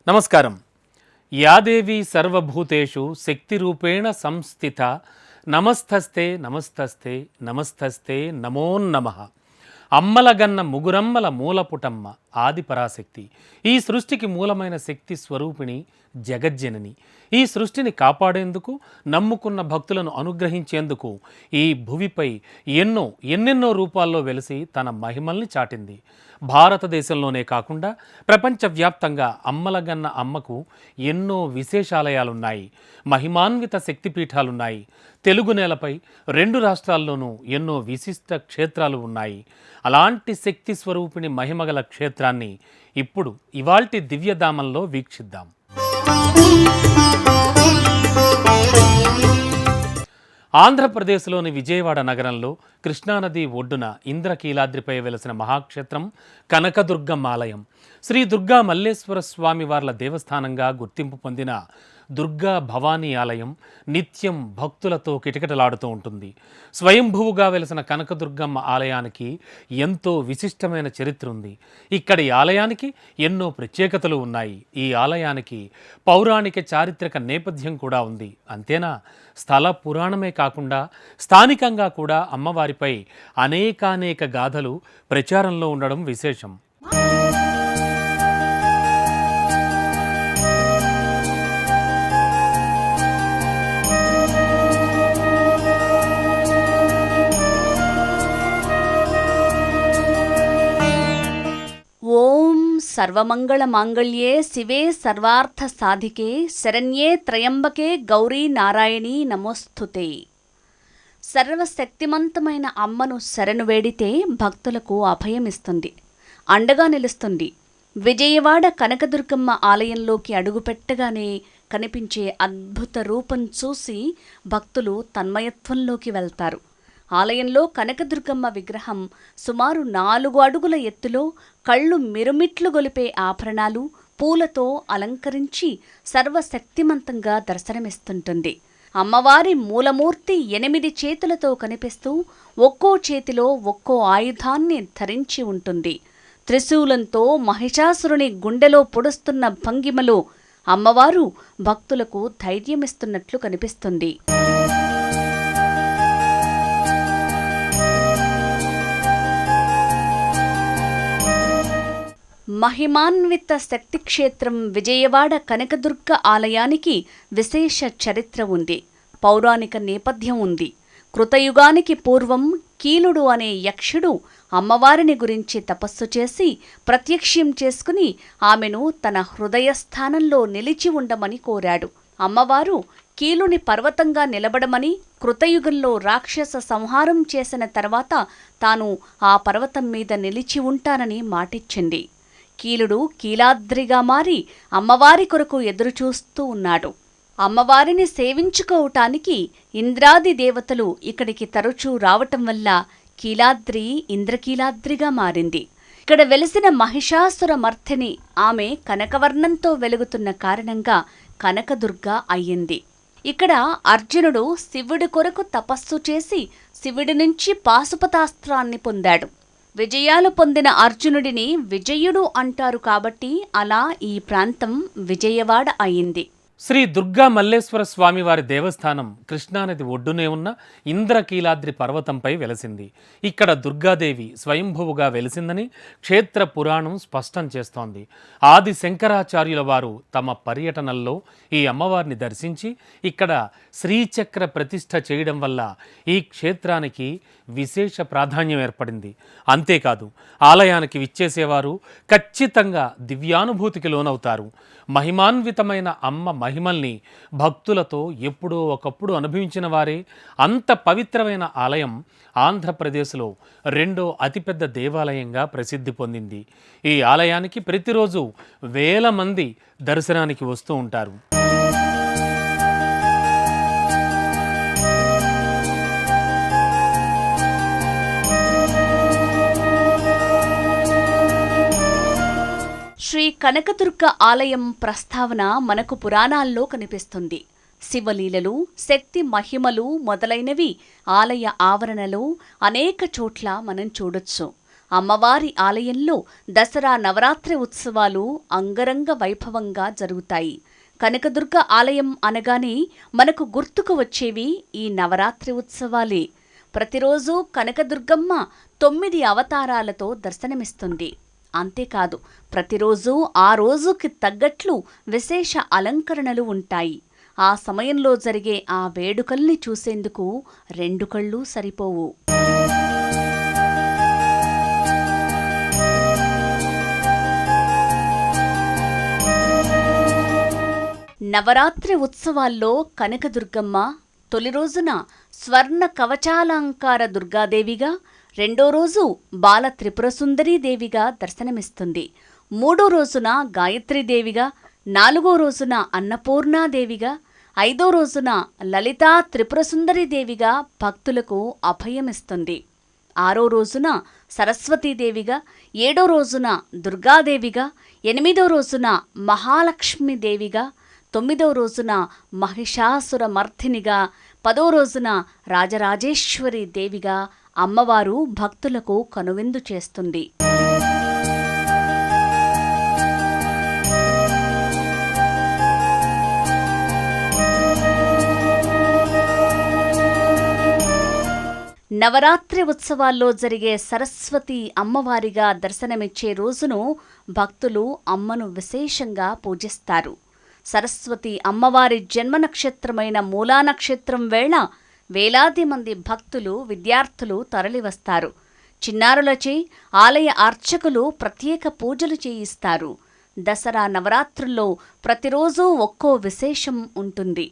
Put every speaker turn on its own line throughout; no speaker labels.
నమస్కారం. యాదేవి సర్వభూతేషు శక్తిరూపేణ సంస్థిత నమస్తస్తే నమస్తస్తే నమస్తస్తే నమో నమః. అమ్మలగన్న ముగురమ్మల మూలపుటమ్మ ఆదిపరాశక్తి. ఈ సృష్టికి మూలమైన శక్తి స్వరూపిణి జగజ్జనని. ఈ సృష్టిని కాపాడేందుకు, నమ్ముకున్న భక్తులను అనుగ్రహించేందుకు ఈ భువిపై ఎన్నెన్నో రూపాల్లో వెలిసి తన మహిమల్ని చాటింది. భారతదేశంలోనే కాకుండా ప్రపంచవ్యాప్తంగా అమ్మలగన్న అమ్మకు ఎన్నో విశేషాలయాలున్నాయి, మహిమాన్విత శక్తిపీఠాలున్నాయి. తెలుగు నేలపై 2 రాష్ట్రాల్లోనూ ఎన్నో విశిష్ట క్షేత్రాలు ఉన్నాయి. అలాంటి శక్తి స్వరూపిణి మహిమగల క్షేత్రాన్ని ఇప్పుడు ఇవాల్టి దివ్యధామంలో వీక్షిద్దాం. ఆంధ్రప్రదేశ్లోని విజయవాడ నగరంలో కృష్ణానది ఒడ్డున ఇంద్రకీలాద్రిపై వెలసిన మహాక్షేత్రం కనకదుర్గమ్మ ఆలయం. శ్రీ దుర్గా మల్లేశ్వర స్వామివార్ల దేవస్థానంగా గుర్తింపు పొందిన దుర్గా భవానీ ఆలయం నిత్యం భక్తులతో కిటకిటలాడుతూ ఉంటుంది. స్వయంభువుగా వెలసిన కనకదుర్గమ్మ ఆలయానికి ఎంతో విశిష్టమైన చరిత్ర ఉంది. ఇక్కడి ఆలయానికి ఎన్నో ప్రత్యేకతలు ఉన్నాయి. ఈ ఆలయానికి పౌరాణిక చారిత్రక నేపథ్యం కూడా ఉంది. అంతేనా, స్థల పురాణమే కాకుండా స్థానికంగా కూడా అమ్మవారిపై అనేకానేక గాథలు ప్రచారంలో ఉండడం విశేషం.
ఓం సర్వమంగళ మాంగళ్యే శివే సర్వార్థ సాధికే శరణ్యే త్రయంబకే గౌరీ నారాయణీ నమోస్తుతే. సర్వశక్తిమంతమైన అమ్మను శరణు వేడితే భక్తులకు అభయమిస్తుంది, అండగా నిలుస్తుంది. విజయవాడ కనకదుర్గమ్మ ఆలయంలోకి అడుగుపెట్టగానే కనిపించే అద్భుత రూపం చూసి భక్తులు తన్మయత్వంలోకి వెళ్తారు. ఆలయంలో కనకదుర్గమ్మ విగ్రహం సుమారు 4 అడుగుల ఎత్తులో కళ్ళు మిరుమిట్లు గొలిపే ఆభరణాలు, పూలతో అలంకరించి సర్వశక్తిమంతంగా దర్శనమిస్తుంటుంది. అమ్మవారి మూలమూర్తి 8 చేతులతో కనిపిస్తూ ఒక్కో చేతిలో ఒక్కో ఆయుధాన్ని ధరించి ఉంటుంది. త్రిశూలంతో మహిషాసురుని గుండెలో పొడుస్తున్న భంగిమలో అమ్మవారు భక్తులకు ధైర్యమిస్తున్నట్లు కనిపిస్తుంది. మహిమాన్విత శక్తిక్షేత్రం విజయవాడ కనకదుర్గ ఆలయానికి విశేష చరిత్ర ఉంది, పౌరాణిక నేపథ్యం ఉంది. కృతయుగానికి పూర్వం కీలుడు అనే యక్షుడు అమ్మవారిని గురించి తపస్సు చేసి ప్రత్యక్షం చేసుకుని ఆమెను తన హృదయస్థానంలో నిలిచి ఉండమని కోరాడు. అమ్మవారు కీలుని పర్వతంగా నిలబడమని, కృతయుగంలో రాక్షస సంహారం చేసిన తర్వాత తాను ఆ పర్వతం మీద నిలిచి ఉంటానని మాటిచ్చింది. కీలుడు కీలాద్రిగా మారి అమ్మవారి కొరకు ఎదురుచూస్తూ ఉన్నాడు. అమ్మవారిని సేవించుకోవటానికి ఇంద్రాది దేవతలు ఇక్కడికి తరచూ రావటం వల్ల కీలాద్రి ఇంద్రకీలాద్రిగా మారింది. ఇక్కడ వెలిసిన మహిషాసుర మర్ధిని ఆమె కనకవర్ణంతో వెలుగుతున్న కారణంగా కనకదుర్గ అయ్యింది. ఇక్కడ అర్జునుడు శివుడి కొరకు తపస్సు చేసి శివుడి నుంచి పాశుపతాస్త్రాన్ని పొందాడు. విజయాలు పొందిన అర్జునుడిని విజయుడు అంటారు కాబట్టి అలా ఈ ప్రాంతం విజయవాడ అయింది.
శ్రీ దుర్గా మల్లేశ్వర స్వామివారి దేవస్థానం కృష్ణానది ఒడ్డునే ఉన్న ఇంద్రకీలాద్రి పర్వతంపై వెలసింది. ఇక్కడ దుర్గాదేవి స్వయంభువుగా వెలిసిందని క్షేత్ర పురాణం స్పష్టం చేస్తోంది. ఆది శంకరాచార్యుల వారు తమ పర్యటనల్లో ఈ అమ్మవారిని దర్శించి ఇక్కడ శ్రీచక్ర ప్రతిష్ఠ చేయడం వల్ల ఈ క్షేత్రానికి విశేష ప్రాధాన్యం ఏర్పడింది. అంతేకాదు, ఆలయానికి విచ్చేసేవారు ఖచ్చితంగా దివ్యానుభూతికి లోనవుతారు. మహిమాన్వితమైన అమ్మ మహిమల్ని భక్తులతో ఎప్పుడో ఒకప్పుడు అనుభవించిన వారే. అంత పవిత్రమైన ఆలయం ఆంధ్రప్రదేశ్లో 2వ అతిపెద్ద దేవాలయంగా ప్రసిద్ధి పొందింది. ఈ ఆలయానికి ప్రతిరోజు వేల మంది దర్శనానికి వస్తూ ఉంటారు.
శ్రీ కనకదుర్గ ఆలయం ప్రస్తావన మనకు పురాణాల్లో కనిపిస్తుంది. శివలీలలు, శక్తి మహిమలు మొదలైనవి ఆలయ ఆవరణలో అనేక చోట్ల మనం చూడొచ్చు. అమ్మవారి ఆలయంలో దసరా నవరాత్రి ఉత్సవాలు అంగరంగ వైభవంగా జరుగుతాయి. కనకదుర్గ ఆలయం అనగానే మనకు గుర్తుకు వచ్చేవి ఈ నవరాత్రి ఉత్సవాలే. ప్రతిరోజు కనకదుర్గమ్మ 9 అవతారాలతో దర్శనమిస్తుంది. అంతేకాదు, ప్రతిరోజు ఆ రోజుకి తగ్గట్లు విశేష అలంకరణలు ఉంటాయి. ఆ సమయంలో జరిగే ఆ వేడుకల్ని చూసేందుకు 2 కళ్ళు సరిపోవు. నవరాత్రి ఉత్సవాల్లో కనకదుర్గమ్మ తొలి రోజున స్వర్ణ కవచాలంకార దుర్గాదేవిగా, రెండో రోజు బాల త్రిపురసుందరీదేవిగా దర్శనమిస్తుంది. మూడో రోజున గాయత్రీదేవిగా, నాలుగో రోజున అన్నపూర్ణాదేవిగా, ఐదో రోజున లలితా త్రిపురసుందరీదేవిగా భక్తులకు అభయమిస్తుంది. ఆరో రోజున సరస్వతీదేవిగా, ఏడో రోజున దుర్గాదేవిగా, ఎనిమిదో రోజున మహాలక్ష్మీదేవిగా, 9వ రోజున మహిషాసుర మర్ధినిగా, 10వ రోజున రాజరాజేశ్వరి దేవిగా అమ్మవారు భక్తులకు కనువిందు చేస్తుంది. నవరాత్రి ఉత్సవాల్లో జరిగే సరస్వతి అమ్మవారిగా దర్శనమిచ్చే రోజును భక్తులు అమ్మను విశేషంగా పూజిస్తారు. సరస్వతి అమ్మవారి జన్మ నక్షత్రమైన మూలా నక్షత్రం వేళ వేలాది మంది భక్తులు, విద్యార్థులు తరలివస్తారు. చిన్నారులచే ఆలయ అర్చకులు ప్రత్యేక పూజలు చేయిస్తారు. దసరా నవరాత్రుల్లో ప్రతిరోజూ ఒక్కో విశేషం ఉంటుంది.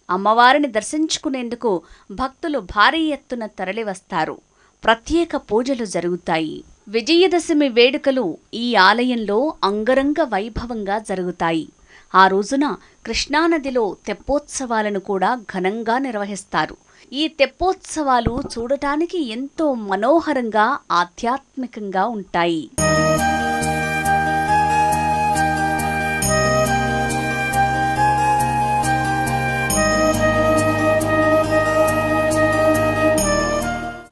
అమ్మవారిని దర్శించుకునేందుకు భక్తులు భారీ ఎత్తున తరలివస్తారు. ప్రత్యేక పూజలు జరుగుతాయి. విజయదశమి వేడుకలు ఈ ఆలయంలో అంగరంగ వైభవంగా జరుగుతాయి. ఆ రోజున కృష్ణానదిలో తెప్పోత్సవాలను కూడా ఘనంగా నిర్వహిస్తారు. ఈ తెప్పోత్సవాలు చూడటానికి ఎంతో మనోహరంగా, ఆధ్యాత్మికంగా ఉంటాయి.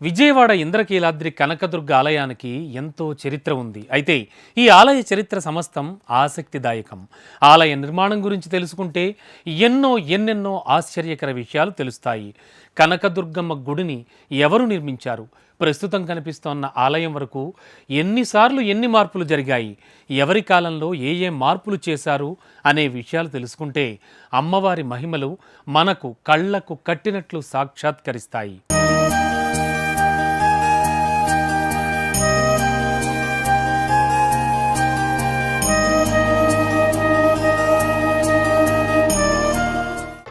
విజయవాడ ఇంద్రకీలాద్రి కనకదుర్గ ఆలయానికి ఎంతో చరిత్ర ఉంది. అయితే ఈ ఆలయ చరిత్ర సమస్తం ఆసక్తిదాయకం. ఆలయ నిర్మాణం గురించి తెలుసుకుంటే ఎన్నెన్నో ఆశ్చర్యకర విషయాలు తెలుస్తాయి. కనకదుర్గమ్మ గుడిని ఎవరు నిర్మించారు? ప్రస్తుతం కనిపిస్తోన్న ఆలయం వరకు ఎన్నిసార్లు ఎన్ని మార్పులు జరిగాయి? ఎవరి కాలంలో ఏ మార్పులు చేశారు అనే విషయాలు తెలుసుకుంటే అమ్మవారి మహిమలు మనకు కళ్లకు కట్టినట్లు సాక్షాత్కరిస్తాయి.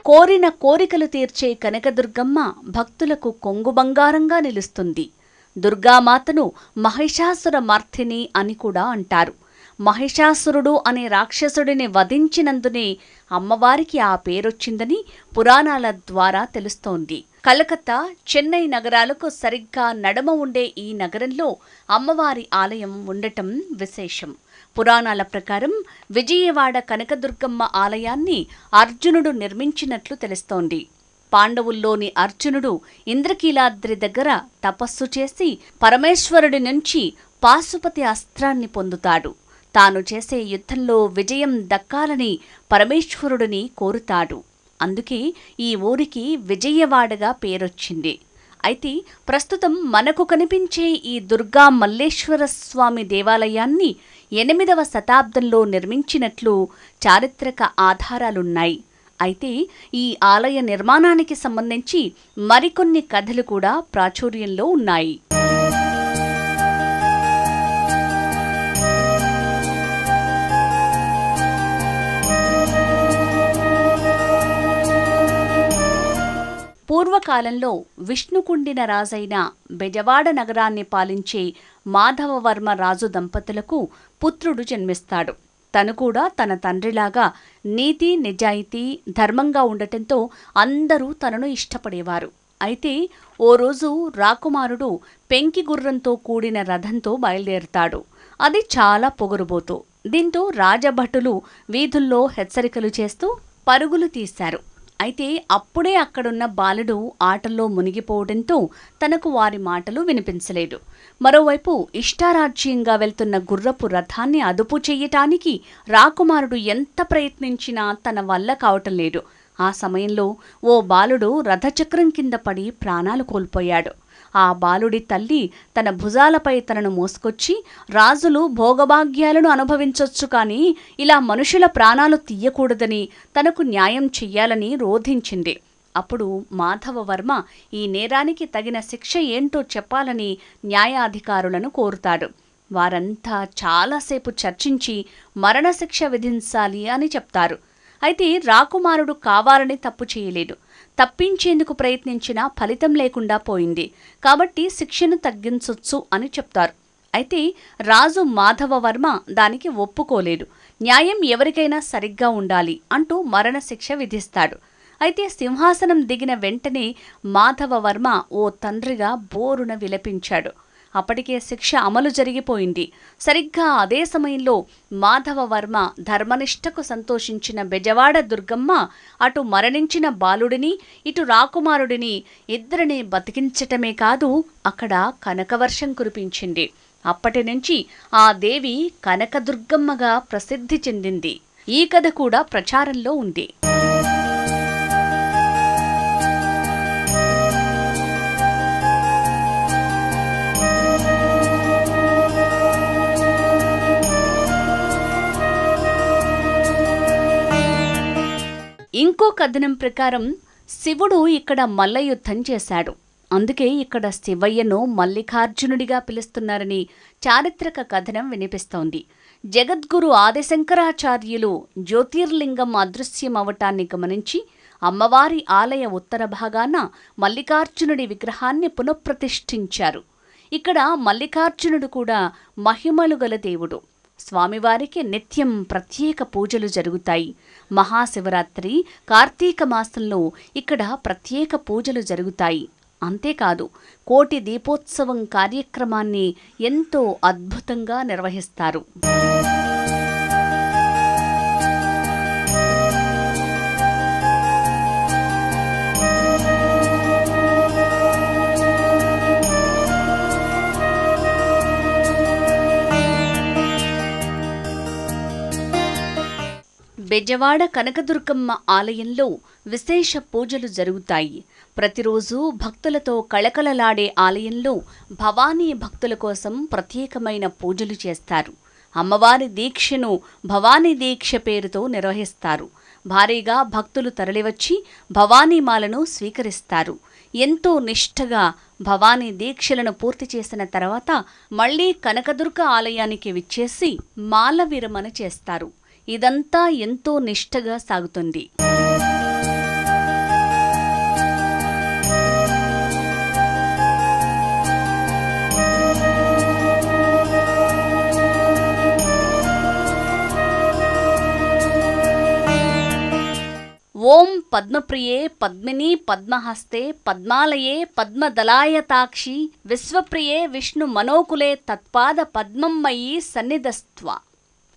కోరిన కోరికలు తీర్చే కనకదుర్గమ్మ భక్తులకు కొంగు బంగారంగా నిలుస్తుంది. దుర్గామాతను మహిషాసుర మర్ధిని అని కూడా అంటారు. మహిషాసురుడు అనే రాక్షసుడిని వధించినందునే అమ్మవారికి ఆ పేరొచ్చిందని పురాణాల ద్వారా తెలుస్తోంది. కలకత్తా, చెన్నై నగరాలకు సరిగ్గా నడమ ఉండే ఈ నగరంలో అమ్మవారి ఆలయం ఉండటం విశేషం. పురాణాల ప్రకారం విజయవాడ కనకదుర్గమ్మ ఆలయాన్ని అర్జునుడు నిర్మించినట్లు తెలుస్తోంది. పాండవుల్లోని అర్జునుడు ఇంద్రకీలాద్రి దగ్గర తపస్సు చేసి పరమేశ్వరుడి నుంచి పాశుపతి అస్త్రాన్ని పొందుతాడు. తాను చేసే యుద్ధంలో విజయం దక్కాలని పరమేశ్వరుడిని కోరుతాడు. అందుకే ఈ ఊరికి విజయవాడగా పేరొచ్చింది. అయితే ప్రస్తుతం మనకు కనిపించే ఈ దుర్గా మల్లేశ్వర స్వామి దేవాలయాన్ని 8వ శతాబ్దంలో నిర్మించినట్లు చారిత్రక ఆధారాలున్నాయి. అయితే ఈ ఆలయ నిర్మాణానికి సంబంధించి మరికొన్ని కథలు కూడా ప్రాచుర్యంలో ఉన్నాయి. పూర్వకాలంలో విష్ణుకుండిన రాజైన బెజవాడ నగరాన్ని పాలించే మాధవవర్మ రాజు దంపతులకు పుత్రుడు జన్మిస్తాడు. తను కూడా తన తండ్రిలాగా నీతి, నిజాయితీ, ధర్మంగా ఉండటంతో అందరూ తనను ఇష్టపడేవారు. అయితే ఓ రోజు రాకుమారుడు పెంకి గుర్రంతో కూడిన రథంతో బయలుదేరుతాడు. అది చాలా పొగరుబోతు. దీంతో రాజభటులు వీధుల్లో హెచ్చరికలు చేస్తూ పరుగులు తీశారు. అయితే అప్పుడే అక్కడున్న బాలుడు ఆటల్లో మునిగిపోవడంతో తనకు వారి మాటలు వినిపించలేదు. మరోవైపు ఇష్టారాజ్యంగా వెళ్తున్న గుర్రపు రథాన్ని అదుపు చెయ్యటానికి రాకుమారుడు ఎంత ప్రయత్నించినా తన వల్ల కావటం లేదు. ఆ సమయంలో ఓ బాలుడు రథచక్రం కింద పడి ప్రాణాలు కోల్పోయాడు. ఆ బాలుడి తల్లి తన భుజాలపై తనను మోసుకొచ్చి, రాజులు భోగభాగ్యాలను అనుభవించొచ్చు కానీ ఇలా మనుషుల ప్రాణాలు తీయకూడదని, తనకు న్యాయం చెయ్యాలని రోధించింది. అప్పుడు మాధవవర్మ ఈ నేరానికి తగిన శిక్ష ఏంటో చెప్పాలని న్యాయాధికారులను కోరుతాడు. వారంతా చాలాసేపు చర్చించి మరణశిక్ష విధించాలి అని చెప్తారు. అయితే రాకుమారుడు కావాలని తప్పు చేయలేదు. తప్పించేందుకు ప్రయత్నించినా ఫలితం లేకుండా పోయింది. కాబట్టి శిక్షను తగ్గించొచ్చు అని చెప్తారు. అయితే రాజు మాధవవర్మ దానికి ఒప్పుకోలేదు. న్యాయం ఎవరికైనా సరిగ్గా ఉండాలి అంటూ మరణశిక్ష విధిస్తాడు. అయితే సింహాసనం దిగిన వెంటనే మాధవవర్మ ఓ తండ్రిగా బోరున విలపించాడు. అప్పటికే శిక్ష అమలు జరిగిపోయింది. సరిగ్గా అదే సమయంలో మాధవవర్మ ధర్మనిష్టకు సంతోషించిన బెజవాడ దుర్గమ్మ అటు మరణించిన బాలుడిని, ఇటు రాకుమారుడిని ఇద్దరిని బతికించటమే కాదు, అక్కడ కనకవర్షం కురిపించింది. అప్పటి నుంచి ఆ దేవి కనకదుర్గమ్మగా ప్రసిద్ధి చెందింది. ఈ కథ కూడా ప్రచారంలో ఉంది. ఇంకో కథనం ప్రకారం శివుడు ఇక్కడ మల్లయుద్ధం చేశాడు. అందుకే ఇక్కడ శివయ్యను మల్లికార్జునుడిగా పిలుస్తున్నారని చారిత్రక కథనం వినిపిస్తోంది. జగద్గురు ఆదిశంకరాచార్యులు జ్యోతిర్లింగం అదృశ్యమవటాన్ని గమనించి అమ్మవారి ఆలయ ఉత్తర భాగాన మల్లికార్జునుడి విగ్రహాన్ని పునఃప్రతిష్ఠించారు. ఇక్కడ మల్లికార్జునుడు కూడా మహిమలు గల దేవుడు. స్వామివారికి నిత్యం ప్రత్యేక పూజలు జరుగుతాయి. మహాశివరాత్రి, కార్తీక మాసంలో ఇక్కడ ప్రత్యేక పూజలు జరుగుతాయి. అంతేకాదు, కోటి దీపోత్సవం కార్యక్రమాన్ని ఎంతో అద్భుతంగా నిర్వహిస్తారు. బెజవాడ కనకదుర్గమ్మ ఆలయంలో విశేష పూజలు జరుగుతాయి. ప్రతిరోజు భక్తులతో కళకళలాడే ఆలయంలో భవానీ భక్తుల కోసం ప్రత్యేకమైన పూజలు చేస్తారు. అమ్మవారి దీక్షను భవానీ దీక్ష పేరుతో నిర్వహిస్తారు. భారీగా భక్తులు తరలివచ్చి భవానీమాలను స్వీకరిస్తారు. ఎంతో నిష్ఠగా భవానీ దీక్షలను పూర్తి చేసిన తర్వాత మళ్లీ కనకదుర్గ ఆలయానికి విచ్చేసి మాల విరమణ చేస్తారు. ఇదంతా ఎంతో నిష్ఠగా సాగుతుంది. ఓం పద్మప్రియే పద్మిని పద్మహస్తే పద్మాలయే పద్మదలాయతాక్షి విశ్వప్రియే విష్ణు మనోకులే తత్పాద పద్మమ్మయి సన్నిధస్త్వ.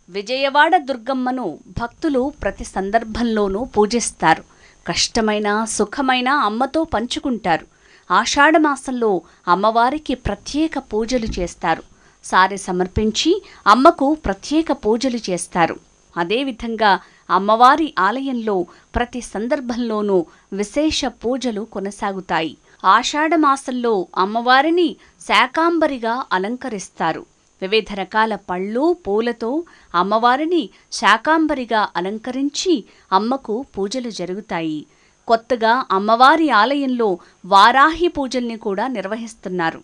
విజయవాడ దుర్గమ్మను భక్తులు ప్రతి సందర్భంలోనూ పూజిస్తారు. కష్టమైన సుఖమైన అమ్మతో పంచుకుంటారు. ఆషాఢమాసంలో అమ్మవారికి ప్రత్యేక పూజలు చేస్తారు. సారె సమర్పించి అమ్మకు ప్రత్యేక పూజలు చేస్తారు. అదేవిధంగా అమ్మవారి ఆలయంలో ప్రతి సందర్భంలోనూ విశేష పూజలు కొనసాగుతాయి. ఆషాఢమాసంలో అమ్మవారిని శాకాంబరిగా అలంకరిస్తారు. వివిధ రకాల పళ్ళు పూలతో అమ్మవారిని శాకాంబరిగా అలంకరించి అమ్మకు పూజలు జరుగుతాయి. కొత్తగా అమ్మవారి ఆలయంలో వారాహి పూజల్ని కూడా నిర్వహిస్తున్నారు.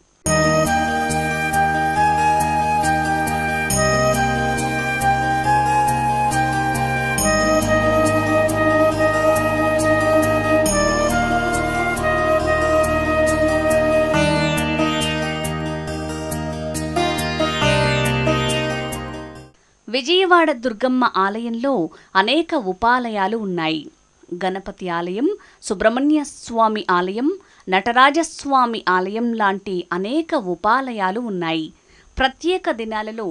విజయవాడ దుర్గమ్మ ఆలయంలో అనేక ఉపాలయాలు ఉన్నాయి. గణపతి ఆలయం, సుబ్రహ్మణ్య స్వామి ఆలయం, నటరాజస్వామి ఆలయం లాంటి అనేక ఉపాలయాలు ఉన్నాయి. ప్రత్యేక దినాలలో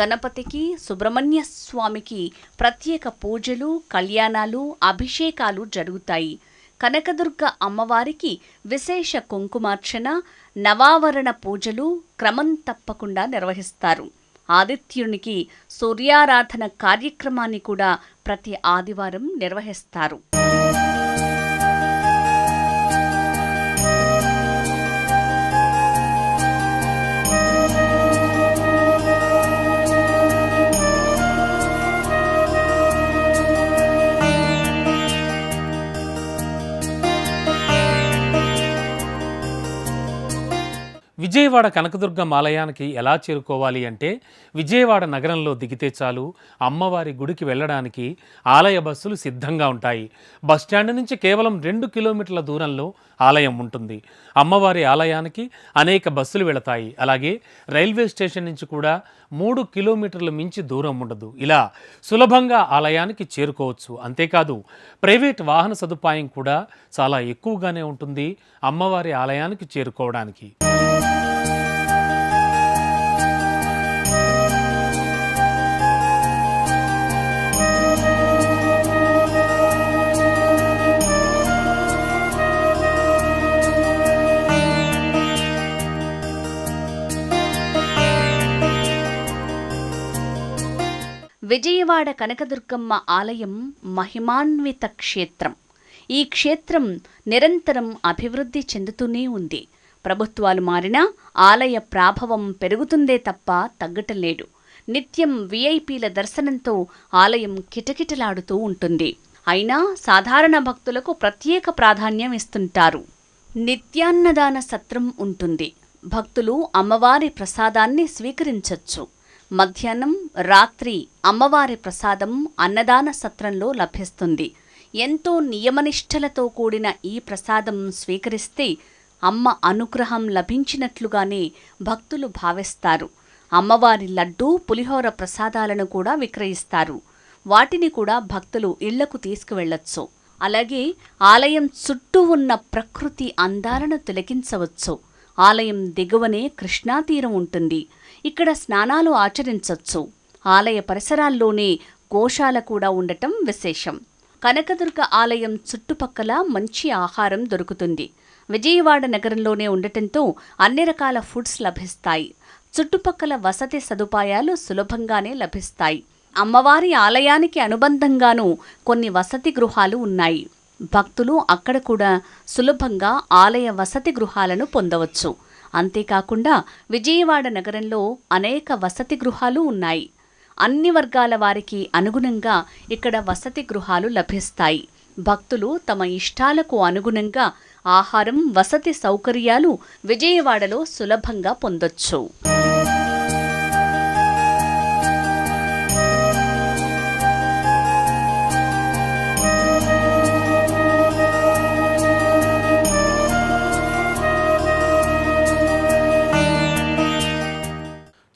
గణపతికి, సుబ్రహ్మణ్య స్వామికి ప్రత్యేక పూజలు, కళ్యాణాలు, అభిషేకాలు జరుగుతాయి. కనకదుర్గ అమ్మవారికి విశేష కుంకుమార్చన, నవావరణ పూజలు క్రమం తప్పకుండా నిర్వహిస్తారు. ఆదిత్యునికి సూర్యారాధన కార్యక్రమాన్ని కూడా ప్రతి ఆదివారం నిర్వహిస్తారు.
విజయవాడ కనకదుర్గమ్మ ఆలయానికి ఎలా చేరుకోవాలి అంటే, విజయవాడ నగరంలో దిగితే చాలు అమ్మవారి గుడికి వెళ్ళడానికి ఆలయ బస్సులు సిద్ధంగా ఉంటాయి. బస్టాండ్ నుంచి కేవలం 2 కిలోమీటర్ల దూరంలో ఆలయం ఉంటుంది. అమ్మవారి ఆలయానికి అనేక బస్సులు వెళతాయి. అలాగే రైల్వే స్టేషన్ నుంచి కూడా 3 కిలోమీటర్లు మించి దూరం ఉండదు. ఇలా సులభంగా ఆలయానికి చేరుకోవచ్చు. అంతేకాదు ప్రైవేట్ వాహన సదుపాయం కూడా చాలా ఎక్కువగానే ఉంటుంది అమ్మవారి ఆలయానికి చేరుకోవడానికి.
విజయవాడ కనకదుర్గమ్మ ఆలయం మహిమాన్విత క్షేత్రం. ఈ క్షేత్రం నిరంతరం అభివృద్ధి చెందుతూనే ఉంది. ప్రభుత్వాలు మారినా ఆలయ ప్రాభవం పెరుగుతుందే తప్ప తగ్గటం లేదు. నిత్యం విఐపీల దర్శనంతో ఆలయం కిటకిటలాడుతూ ఉంటుంది. అయినా సాధారణ భక్తులకు ప్రత్యేక ప్రాధాన్యం ఇస్తుంటారు. నిత్యాన్నదాన సత్రం ఉంటుంది. భక్తులు అమ్మవారి ప్రసాదాన్ని స్వీకరించవచ్చు. మధ్యాహ్నం, రాత్రి అమ్మవారి ప్రసాదం అన్నదాన సత్రంలో లభిస్తుంది. ఎంతో నియమనిష్టలతో కూడిన ఈ ప్రసాదం స్వీకరిస్తే అమ్మ అనుగ్రహం లభించినట్లుగానే భక్తులు భావిస్తారు. అమ్మవారి లడ్డూ, పులిహోర ప్రసాదాలను కూడా విక్రయిస్తారు. వాటిని కూడా భక్తులు ఇళ్లకు తీసుకువెళ్లొచ్చు. అలాగే ఆలయం చుట్టూ ఉన్న ప్రకృతి అందాలను తిలకించవచ్చు. ఆలయం దిగువనే కృష్ణాతీరం ఉంటుంది. ఇక్కడ స్నానాలు ఆచరించవచ్చు. ఆలయ పరిసరాల్లోనే గోశాల కూడా ఉండటం విశేషం. కనకదుర్గ ఆలయం చుట్టుపక్కల మంచి ఆహారం దొరుకుతుంది. విజయవాడ నగరంలోనే ఉండటంతో అన్ని రకాల ఫుడ్స్ లభిస్తాయి. చుట్టుపక్కల వసతి సదుపాయాలు సులభంగానే లభిస్తాయి. అమ్మవారి ఆలయానికి అనుబంధంగానూ కొన్ని వసతి గృహాలు ఉన్నాయి. భక్తులు అక్కడ కూడా సులభంగా ఆలయ వసతి గృహాలను పొందవచ్చు. అంతేకాకుండా విజయవాడ నగరంలో అనేక వసతి గృహాలు ఉన్నాయి. అన్ని వర్గాల వారికి అనుగుణంగా ఇక్కడ వసతి గృహాలు లభిస్తాయి. భక్తులు తమ ఇష్టాలకు అనుగుణంగా ఆహారం, వసతి సౌకర్యాలు విజయవాడలో సులభంగా పొందొచ్చు.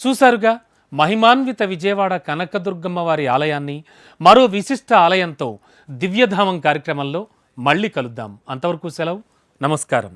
చూశారుగా మహిమాన్విత విజయవాడ కనకదుర్గమ్మ వారి ఆలయాన్ని. మరో విశిష్ట ఆలయంతో దివ్యధామం కార్యక్రమంలో మళ్ళీ కలుద్దాం. అంతవరకు సెలవు. నమస్కారం.